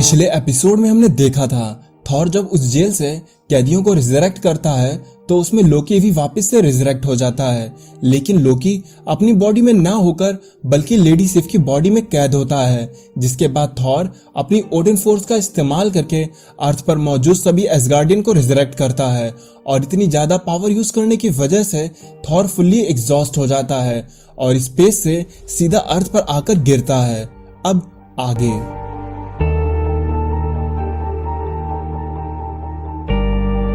पिछले एपिसोड में हमने देखा था थॉर जब उस जेल से कैदियों को रिजरेक्ट करता है तो उसमें लोकी भी वापस से रिजरेक्ट हो जाता है, लेकिन लोकी अपनी बॉडी में ना होकर बल्कि लेडी सिफ की बॉडी में कैद होता है। जिसके बाद थॉर अपनी ओडिन फोर्स का इस्तेमाल करके अर्थ पर मौजूद सभी एसगार्डियन को रिजरेक्ट करता है और इतनी ज्यादा पावर यूज करने की वजह से थॉर फुल्ली एग्जॉस्ट हो जाता है और स्पेस से सीधा अर्थ पर आकर गिरता है। अब आगे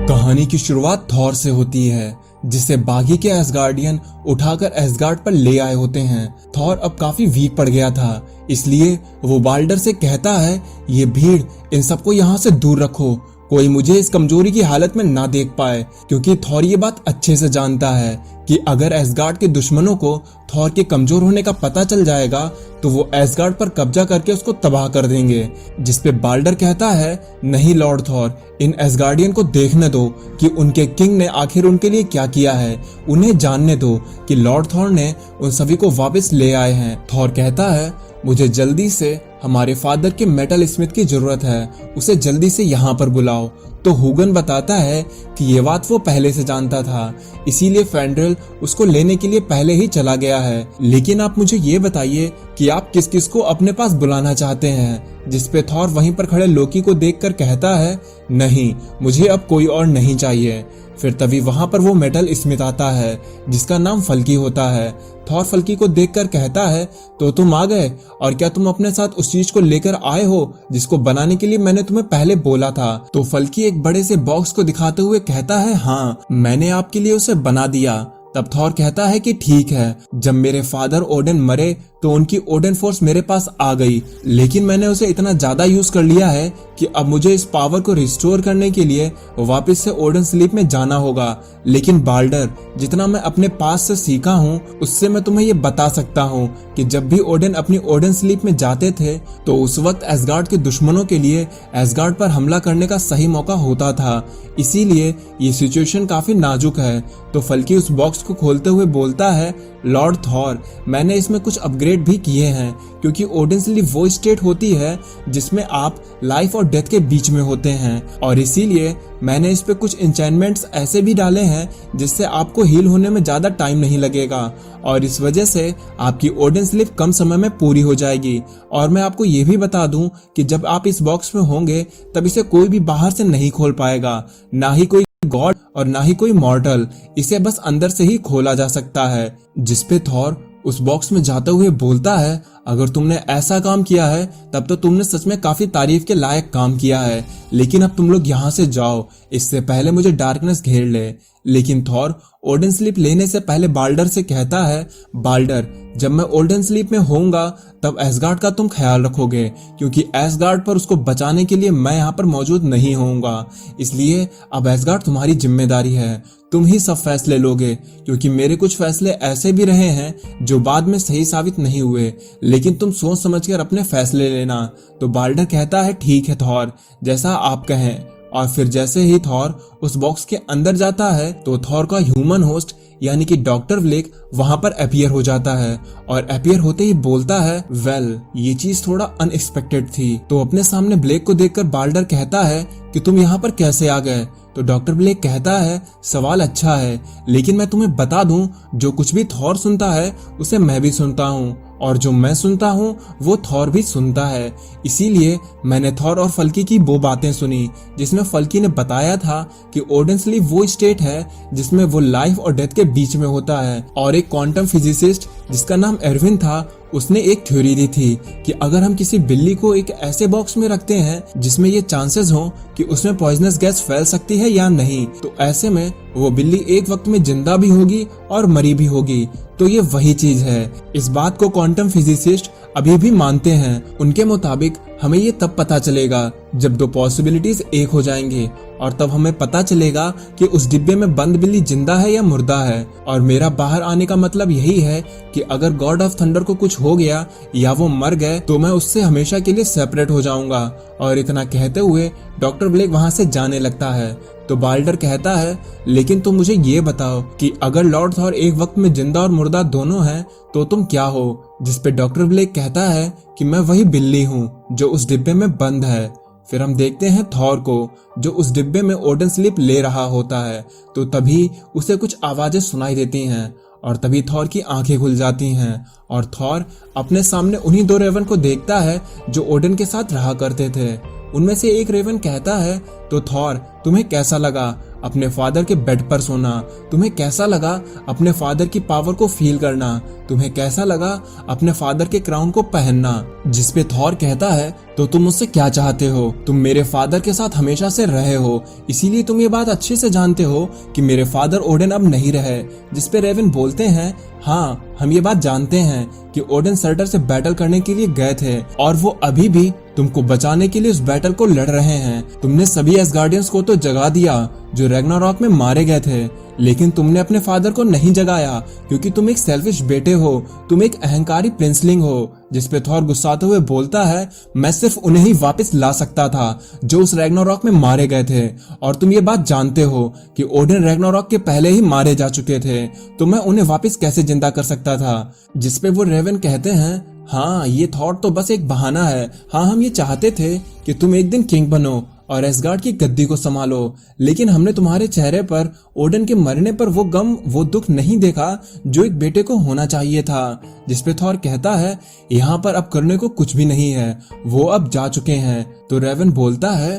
कहानी की शुरुआत थॉर से होती है, जिसे बागी के एसगार्डियन उठाकर एसगार्ड पर ले आए होते हैं। थॉर अब काफी वीक पड़ गया था, इसलिए वो बाल्डर से कहता है ये भीड़ इन सबको यहाँ से दूर रखो, कोई मुझे इस कमजोरी की हालत में ना देख पाए, क्योंकि थॉर ये बात अच्छे से जानता है कि अगर एसगार्ड के दुश्मनों को थॉर के कमजोर होने का पता चल जाएगा तो वो एसगार्ड पर कब्जा करके उसको तबाह कर देंगे। जिसपे बाल्डर कहता है नहीं लॉर्ड थॉर, इन एसगार्डियन को देखने दो कि उनके किंग ने आखिर उनके लिए क्या किया है, उन्हें जानने दो कि लॉर्ड थॉर ने उन सभी को वापस ले आए हैं। थॉर कहता है मुझे जल्दी से हमारे फादर के मेटल स्मिथ की जरूरत है, उसे जल्दी से यहाँ पर बुलाओ। तो हुगन बताता है कि ये बात वो पहले से जानता था, इसीलिए फेंड्रिल उसको लेने के लिए पहले ही चला गया है। लेकिन आप मुझे ये बताइए कि आप किस किस को अपने पास बुलाना चाहते हैं। जिसपे थॉर वहीं पर खड़े लोकी को देखकर कहता है नहीं, मुझे अब कोई और नहीं चाहिए। फिर तभी वहां पर वो मेटल स्मिथ आता है जिसका नाम फल्की होता है। थॉर फल्की को देखकर कहता है तो तुम आ गए, और क्या तुम अपने साथ उस चीज को लेकर आए हो जिसको बनाने के लिए मैंने तुम्हें पहले बोला था। तो फल्की एक बड़े से बॉक्स को दिखाते हुए कहता है हाँ, मैंने आपके लिए उसे बना दिया। तब थॉर कहता है कि ठीक है, जब मेरे फादर ओडिन मरे तो उनकी ओडिन फोर्स मेरे पास आ गई, लेकिन मैंने उसे इतना ज्यादा यूज कर लिया है कि अब मुझे इस पावर को रिस्टोर करने के लिए वापस से ओडिन स्लीप में जाना होगा। लेकिन बाल्डर, जितना मैं अपने पास से सीखा हूँ उससे मैं तुम्हें ये बता सकता हूँ कि जब भी ओडिन अपनी ओडिन स्लीप में जाते थे तो उस वक्त एसगार्ड के दुश्मनों के लिए एसगार्ड पर हमला करने का सही मौका होता था, इसीलिए ये सिचुएशन काफी नाजुक है। तो फल्की उस बॉक्स को खोलते हुए बोलता है लॉर्ड थॉर, मैंने इसमें कुछ अपग्रेड भी किए हैं, क्योंकि ओडिन स्लीप वो स्टेट होती है जिसमें आप लाइफ और डेथ के बीच में होते हैं, और इसीलिए मैंने इस पे कुछ एन्चेंटमेंट्स ऐसे भी डाले हैं जिससे आपको हील होने में ज्यादा टाइम नहीं लगेगा, और इस वजह से आपकी ओडिन स्लीप कम समय में पूरी हो जाएगी। और मैं आपको ये भी बता दूं कि जब आप इस बॉक्स में होंगे तब इसे कोई भी बाहर से नहीं खोल पाएगा, ना ही कोई गॉड और ना ही कोई मॉर्टल, इसे बस अंदर से ही खोला जा सकता है। जिसपे थॉर उस बॉक्स में जाते हुए बोलता है अगर तुमने ऐसा काम किया है तब तो तुमने सच में काफी तारीफ के लायक काम किया है, लेकिन अब तुम लोग यहाँ से जाओ, इससे पहले मुझे डार्कनेस घेर ले। लेकिन थॉर ओडिन स्लीप लेने से पहले बाल्डर से कहता है बाल्डर, जब मैं ओडिन स्लीप में होऊंगा तब एसगार्ड का तुम ख्याल रखोगे, क्योंकि एसगार्ड पर उसको बचाने के लिए मैं यहाँ पर मौजूद नहीं होऊंगा, इसलिए अब एसगार्ड तुम्हारी जिम्मेदारी है, तुम ही सब फैसले लोगे, क्योंकि मेरे कुछ फैसले ऐसे भी रहे हैं जो बाद में सही साबित नहीं हुए, लेकिन तुम सोच समझकर अपने फैसले लेना। तो बाल्डर कहता है ठीक है थॉर, जैसा आप कहें। और फिर जैसे ही थॉर उस बॉक्स के अंदर जाता है तो थॉर का ह्यूमन होस्ट यानी कि डॉक्टर ब्लेक वहां पर अपीयर हो जाता है, और अपीयर होते ही बोलता है वेल, ये चीज थोड़ा अनएक्सपेक्टेड थी। तो अपने सामने ब्लेक को देखकर बाल्डर कहता है कि तुम यहाँ पर कैसे आ गए। तो डॉक्टर ब्लेक कहता है सवाल अच्छा है, लेकिन मैं तुम्हें बता दूं जो कुछ भी थॉर सुनता है उसे मैं भी सुनता हूँ, और जो मैं सुनता हूँ वो थॉर भी सुनता है। इसीलिए मैंने थॉर और फल्की की वो बातें सुनी जिसमें फल्की ने बताया था कि ओडिन स्लीप वो स्टेट है जिसमें वो लाइफ और डेथ के बीच में होता है, और एक क्वांटम फिजिसिस्ट जिसका नाम एरविन था उसने एक थ्योरी दी थी कि अगर हम किसी बिल्ली को एक ऐसे बॉक्स में रखते हैं जिसमें ये चांसेस हो कि उसमें पॉइजनस गैस फैल सकती है या नहीं, तो ऐसे में वो बिल्ली एक वक्त में जिंदा भी होगी और मरी भी होगी। तो ये वही चीज है। इस बात को क्वांटम फिजिसिस्ट अभी भी मानते हैं। उनके मुताबिक हमें ये तब पता चलेगा जब दो पॉसिबिलिटीज एक हो जाएंगे, और तब हमें पता चलेगा कि उस डिब्बे में बंद बिल्ली जिंदा है या मुर्दा है। और मेरा बाहर आने का मतलब यही है कि अगर गॉड ऑफ थंडर को कुछ हो गया या वो मर गए तो मैं उससे हमेशा के लिए सेपरेट हो जाऊंगा। और इतना कहते हुए डॉक्टर ब्लेक वहां से जाने लगता है। तो बाल्डर कहता है लेकिन तुम मुझे ये बताओ कि अगर लॉर्ड थॉर एक वक्त में जिंदा और मुर्दा दोनों हैं तो तुम क्या हो। जिसपे डॉक्टर ब्लेक कहता है कि मैं वही बिल्ली हूँ जो उस डिब्बे में बंद है। फिर हम देखते हैं थॉर को जो उस डिब्बे में ओडन स्लीप ले रहा होता है। तो तभी उसे कुछ आवाजें सुनाई देती हैं और तभी थॉर की आंखें खुल जाती हैं और थॉर अपने सामने उन्हीं दो रेवन को देखता है जो ओडन के साथ रहा करते थे। उनमें से एक रेवन कहता है, तो थॉर तुम्हें कैसा लगा अपने फादर के बेड पर सोना? तुम्हें कैसा लगा अपने फादर की पावर को फील करना? तुम्हें कैसा लगा अपने फादर के क्राउन को पहनना? जिसपे थॉर कहता है, तो तुम मुझसे क्या चाहते हो? तुम मेरे फादर के साथ हमेशा से रहे हो, इसीलिए तुम ये बात अच्छे से जानते हो कि मेरे फादर ओडन अब नहीं रहे। जिसपे रेवन बोलते हैं, हाँ हम ये बात जानते हैं कि ओडन सर्टर से बैटल करने के लिए गए थे और वो अभी भी तुमको बचाने के लिए उस बैटल को लड़ रहे हैं। तुमने सभी एसगार्डियंस को तो जगा दिया जो रैग्नारॉक में मारे गए थे, लेकिन तुमने अपने फादर को नहीं जगाया क्योंकि तुम एक सेल्फिश बेटे हो, तुम एक अहंकारी प्रिंसलिंग हो। जिसपे थॉर गुस्साते हुए बोलता है, मैं सिर्फ उन्हें ही वापस ला सकता था जो उस रैग्नारॉक में मारे गए थे और तुम ये बात जानते हो कि ओडन रैग्नारॉक के पहले ही मारे जा चुके थे, तो मैं उन्हें वापस कैसे जिंदा कर सकता था? जिसपे वो रेवन कहते हैं, हाँ ये थॉट तो बस एक बहाना है। हाँ हम ये चाहते थे कि तुम एक दिन किंग बनो और एसगार्ड की गद्दी को संभालो, लेकिन हमने तुम्हारे चेहरे पर ओडन के मरने पर वो गम वो दुख नहीं देखा जो एक बेटे को होना चाहिए था। जिसपे थॉर कहता है, यहाँ पर अब करने को कुछ भी नहीं है, वो अब जा चुके हैं। तो रेवन बोलता है,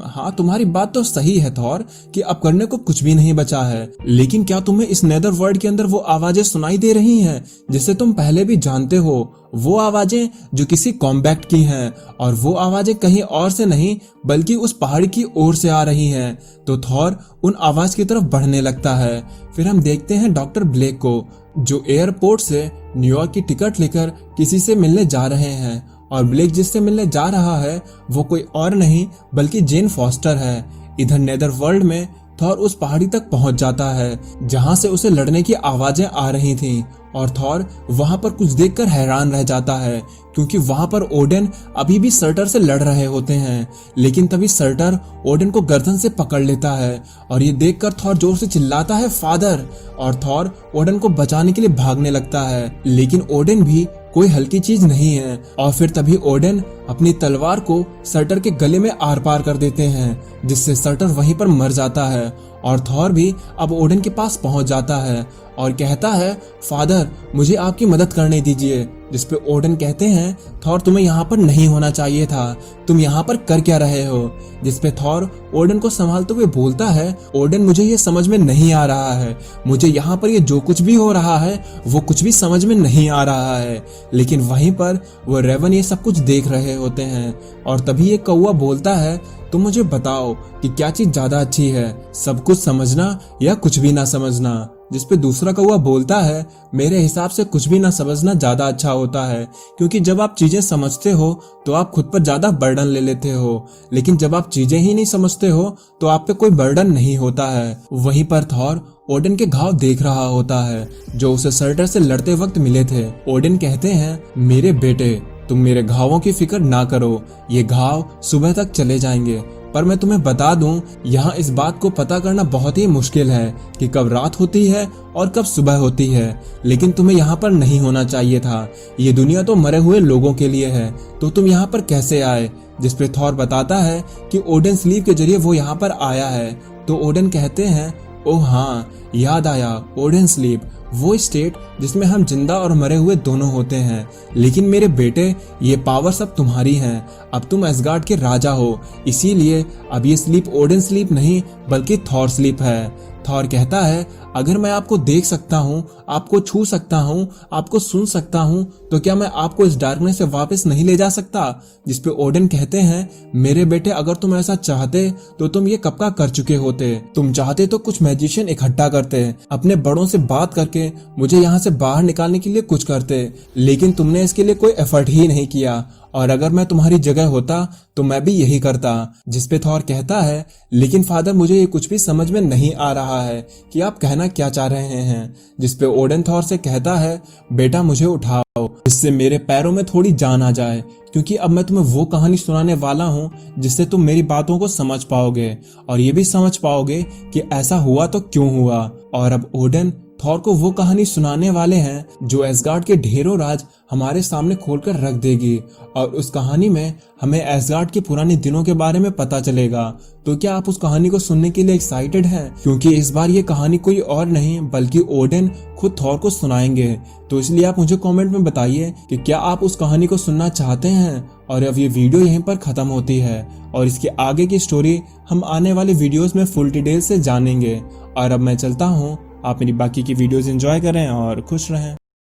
हाँ तुम्हारी बात तो सही है थॉर कि अब करने को कुछ भी नहीं बचा है, लेकिन क्या तुम्हें इस नेदर वर्ल्ड के अंदर वो आवाजें सुनाई दे रही हैं जिसे तुम पहले भी जानते हो? वो आवाजें जो किसी कॉम्बैक्ट की हैं और वो आवाजें कहीं और से नहीं बल्कि उस पहाड़ी की ओर से आ रही हैं। तो थॉर उन आवाज की तरफ बढ़ने लगता है। फिर हम देखते हैं डॉक्टर ब्लेक को जो एयरपोर्ट से न्यूयॉर्क की टिकट लेकर किसी से मिलने जा रहे हैं और ब्लेक जिससे मिलने जा रहा है वो कोई और नहीं बल्कि जेन फॉस्टर है। इधर नेदर वर्ल्ड में थॉर उस पहाड़ी तक पहुंच जाता है जहां से उसे लड़ने की आवाजें आ रही थीं और थॉर वहां पर कुछ देखकर हैरान रह जाता है क्योंकि वहां पर ओडन अभी भी सर्टर से लड़ रहे होते हैं। लेकिन तभी सर्टर ओडन को गर्दन से पकड़ लेता है और ये देखकर थॉर जोर से चिल्लाता है, फादर। और थॉर ओडन को बचाने के लिए भागने लगता है, लेकिन ओडन भी कोई हल्की चीज नहीं है। और फिर तभी ओडन अपनी तलवार को सर्टर के गले में आर पार कर देते हैं जिससे सर्टर वहीं पर मर जाता है। और थॉर भी अब ओडन के पास पहुंच जाता है और कहता है, फादर मुझे आपकी मदद करने दीजिए। जिसपे ओडन कहते हैं, थॉर तुम्हें यहाँ पर नहीं होना चाहिए था, तुम यहाँ पर कर क्या रहे हो? जिसपे थॉर ओडन को संभालते हुए बोलता है, ओडन मुझे ये समझ में नहीं आ रहा है, मुझे यहाँ पर ये जो कुछ भी हो रहा है वो कुछ भी समझ में नहीं आ रहा है। लेकिन वहीं पर वो रेवन ये सब कुछ देख रहे होते हैं और तभी एक कौवा बोलता है, तुम मुझे बताओ कि क्या चीज ज्यादा अच्छी है, सब कुछ समझना या कुछ भी ना समझना? जिसपे दूसरा कौवा बोलता है, मेरे हिसाब से कुछ भी ना समझना ज्यादा अच्छा होता है, क्योंकि जब आप चीजें समझते हो तो आप खुद पर ज्यादा बर्डन ले लेते हो, लेकिन जब आप चीजें ही नहीं समझते हो तो आप पे कोई बर्डन नहीं होता है। वहीं पर थॉर ओडन के घाव देख रहा होता है जो उसे सर्टर से लड़ते वक्त मिले थे। ओडन कहते हैं, मेरे बेटे तुम मेरे घावों की फिक्र ना करो, ये घाव सुबह तक चले जाएंगे। पर मैं तुम्हें बता दूं, यहाँ इस बात को पता करना बहुत ही मुश्किल है कि कब रात होती है और कब सुबह होती है, लेकिन तुम्हें यहाँ पर नहीं होना चाहिए था। ये दुनिया तो मरे हुए लोगों के लिए है, तो तुम यहाँ पर कैसे आए? जिसपे थॉर बताता है कि ओडन स्लीप के जरिए वो यहाँ पर आया है। तो ओडन कहते हैं, ओह हाँ याद आया, ओडन स्लीप वो स्टेट जिसमें हम जिंदा और मरे हुए दोनों होते हैं। लेकिन मेरे बेटे ये पावर सब तुम्हारी हैं, अब तुम एसगार्ड के राजा हो, इसीलिए अब ये स्लीप ओडन स्लीप नहीं बल्कि थॉर स्लीप है। थॉर कहता है, अगर मैं आपको देख सकता हूँ, आपको छू सकता हूँ, आपको सुन सकता हूँ, तो क्या मैं आपको इस डार्कनेस से वापस नहीं ले जा सकता? जिसपे ओडन कहते हैं, मेरे बेटे अगर तुम ऐसा चाहते तो तुम ये कब का कर चुके होते। तुम चाहते तो कुछ मैजिशियन इकट्ठा करते, अपने बड़ों से बात करके मुझे यहाँ से बाहर निकालने के लिए कुछ करते, लेकिन तुमने इसके लिए कोई एफर्ट ही नहीं किया। और अगर मैं तुम्हारी जगह होता तो मैं भी यही करता। जिसपे थॉर कहता है, लेकिन फादर मुझे ये कुछ भी समझ में नहीं आ रहा है कि आप कहना क्या चाह रहे हैं। जिसपे ओडन थॉर से कहता है, बेटा मुझे उठाओ जिससे मेरे पैरों में थोड़ी जान आ जाए, क्योंकि अब मैं तुम्हें वो कहानी सुनाने वाला हूँ जिससे तुम मेरी बातों को समझ पाओगे और ये भी समझ पाओगे कि ऐसा हुआ तो क्यों हुआ। और अब ओडन थॉर को वो कहानी सुनाने वाले हैं जो एसगार्ड के ढेरों राज हमारे सामने खोलकर रख देगी, और उस कहानी में हमें एसगार्ड के पुराने दिनों के बारे में पता चलेगा। तो क्या आप उस कहानी को सुनने के लिए एक्साइटेड हैं? क्योंकि इस बार ये कहानी कोई और नहीं बल्कि ओडिन खुद थॉर को सुनाएंगे। तो इसलिए आप मुझे कमेंट में बताइए कि क्या आप उस कहानी को सुनना चाहते हैं। और अब ये वीडियो यहीं पर खत्म होती है और इसके आगे की स्टोरी हम आने वाले वीडियोस में फुल डिटेल से जानेंगे। और अब मैं चलता हूँ, आप मेरी बाकी की वीडियोस एंजॉय करें और खुश रहें।